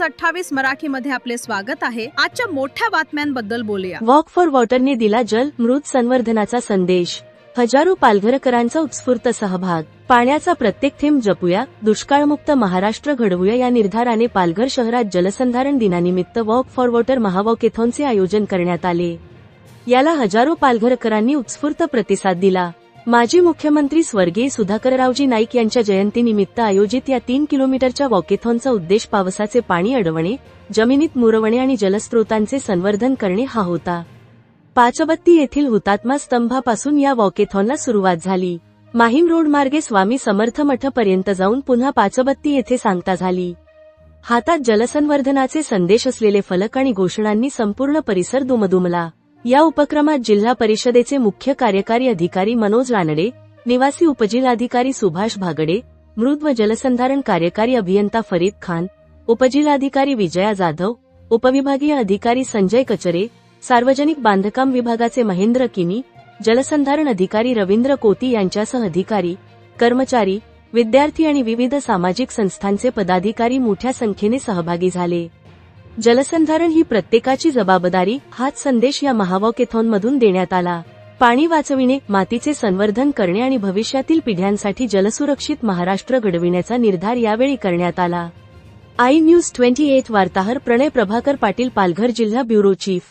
News 28 मराठीमध्ये आपले स्वागत आहे। आजच्या मोठ्या बातम्यांबद्दल बोलूया। वॉक फॉर वॉटरने दिला जल मृत संवर्धनाचा संदेश। हजारो पालघरकरांचा उत्स्फूर्त सहभाग। पाण्याचा प्रत्येक थेंब जपूया, दुष्काळमुक्त महाराष्ट्र घडवूया या निर्धाराने पालघर शहरात जलसंधारण दिनानिमित्त वॉक फॉर वॉटर महावॉकेथॉनचे आयोजन करण्यात आले। याला हजारो पालघरकरांनी उत्स्फूर्त प्रतिसाद दिला। माजी मुख्यमंत्री स्वर्गीय सुधाकररावजी नाईक यांच्या जयंतीनिमित्त आयोजित या 3 किलोमीटरच्या वॉकेथॉनचा उद्देश पावसाचे पाणी अडवणे, जमिनीत मुरवणे आणि जलस्रोतांचे संवर्धन करणे हा होता। पाचबत्ती येथील हुतात्मा स्तंभापासून या वॉकेथॉनला सुरुवात झाली। माहीम रोड मार्गे स्वामी समर्थ मठपर्यंत जाऊन पुन्हा पाचबत्ती येथे सांगता झाली। हातात जलसंवर्धनाचे संदेश असलेले फलक आणि घोषणांनी संपूर्ण परिसर दुमदुमला। या उपक्रमात जिल्हा परिषदेचे मुख्य कार्यकारी अधिकारी मनोज रानडे, निवासी उपजिल्हाधिकारी सुभाष भागडे, मृद व जलसंधारण कार्यकारी अभियंता फरीद खान, उपजिल्हाधिकारी विजया जाधव, उपविभागीय अधिकारी संजय कचरे, सार्वजनिक बांधकाम विभागाचे महेंद्र किनी, जलसंधारण अधिकारी रवींद्र कोती यांच्यासह अधिकारी, कर्मचारी, विद्यार्थी आणि विविध सामाजिक संस्थांचे पदाधिकारी मोठ्या संख्येने सहभागी झाले। जलसंधारण ही प्रत्येकाची जबाबदारी हाच संदेश या महावॉकेथॉनमधून देण्यात आला। पाणी वाचविणे, मातीचे संवर्धन करणे आणि भविष्यातील पिढ्यांसाठी जलसुरक्षित महाराष्ट्र घडविण्याचा निर्धार यावेळी करण्यात आला। iNews 28 वार्ताहर प्रणय प्रभाकर पाटील, पालघर जिल्हा ब्युरो चीफ।